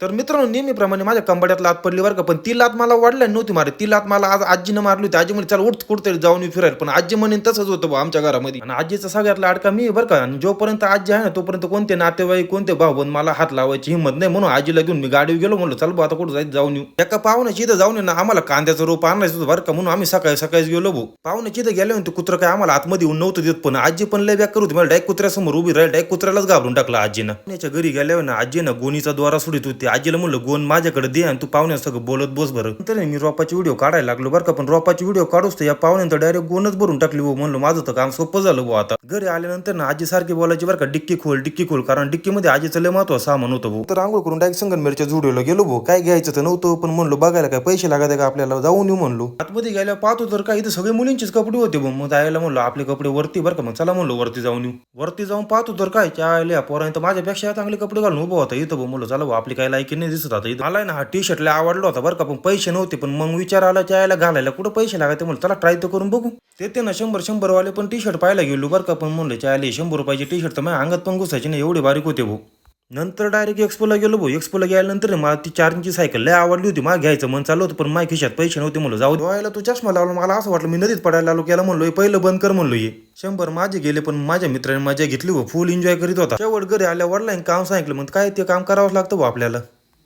तर मित्रांनो नेहमीप्रमाणे माझ्या कंबाड्यात लात पडली बरं का, पण ती लात मला वाढल्या नव्हती मारत. ती लात मला आज आजीनं मारली होती. आजी म्हणे चल उठ कुठतरी जाऊन येऊ फिरायला. पण आजी म्हणेन तसंच होतं बुवा आमच्या घरामध्ये. आणि आजीचा सगळ्यात लाडका मी आहे बरं का. आणि जोपर्यंत आजी आहे ना तोपर्यंत कोणते नातेवाईक कोणते भाऊ-बंध मला हात लावायची हिंमत नाही. म्हणून आजीला घेऊन मी गाडीवर गेलो, म्हणलं चल बुवा आता कुठं जायचं जाऊन येऊ. एका पाहुण्याची इथं जाऊन ना आम्हाला कांद्याचं रोप आणायचं होतं बरं का, म्हणून आम्ही सकाळी सकाळीच गेलो भाऊ. पाहुण्याची इथं गेल्यावर ते कुत्रं काय आम्हाला आतमध्ये येऊन नव्हतं देत, पण आजी पण लय बेकार होती. मला डायरेक्ट कुत्र्यासमोर उभी राहिली, डायरेक्ट कुत्र्यालाच घाबरून टाकलं आजीनं. पाहुण्याच्या घरी गेल्यावर ना आजीनं गोणीचा द्वारा सोडित होती. आजीला म्हणलं गोण माझ्याकडे दे आणि तू पाहुण्यासंग बोलत बस बरं. नंतर मी रोपाची व्हिडिओ काढायला लागलो बरं का, पण रोपाची व्हिडिओ काढूच तर या पाहुण्यानं डायरेक्ट गोणच भरून टाकली भाऊ. म्हणलं माझं तर काम सोपं झालं भाऊ. आता घरी आल्यानंतर ना आजी सारखी बोलायची बरं का, डिक्की खोल, कारण डिक्कीमध्ये आजीचं लय महत्त्वाचं सामान होतं भाऊ. तर आंघोळ करून डायरेक्ट संगमनेरच्या जुडिओला गेलो भाऊ. काय घ्यायचं तर नव्हतं, पण म्हणलो बघायला काय पैसे लागत का आपल्याला, जाऊन येऊ म्हणलो. आतमध्ये गेल्यावर पाहतो तर काय इथं सगळे मुलींचेच कपडे होते भाऊ. मग जायला म्हणलो आपले कपडे वरती बरं का, मग चला म्हणलो वरती जाऊन येऊ. वरती जाऊन पाहतो तर काय त्या पोरांनी तर माझ्यापेक्षा चांगले कपडे घालून उभा होता इथं भाऊ. म्हणलो चला भाऊ आपली काय लायकी नाही दिसत आता इथं. मला ना हा टी शर्ट लय आवडला होता बरं का, पण पैसे नव्हते. पण मग विचार आला त्याला घालायला कुठं पैसे लागायचे, म्हणलं चला ट्राय तर करून बघू. ते ना 100 वाले पण टी शर्ट पाहायला गेलो बरं का, पण म्हणलं चायला 100 रुपयाचे टी शर्ट तर माझ्या अंगात पण घुसायचे नाही, एवढे बारीक होते भाऊ. नंतर डायरेक्ट एक्सपोला गेलो भाऊ. एक्सपोला गेल्यानंतर मला ती चार्जिंगची सायकल लय आवडली होती. मला घ्यायचं मन चालू होतं, पण माझ्या खिशात पैसे नव्हते. म्हणलं जाऊ डोळ्याला तू चष्मा लावला. मला असं वाटलं मी नदीत पडायला आलो. केला म्हणलो पहिलं बंद कर म्हणलो ये 100 माझे गेले, पण माझ्या मित्राने मजा घेतली भाऊ. फुल एन्जॉय करीत होता. शेवट घरी आल्या वडिलांनी काम सांगितलं, मग काय ते काम करावंच लागतं भाऊ आपल्याला.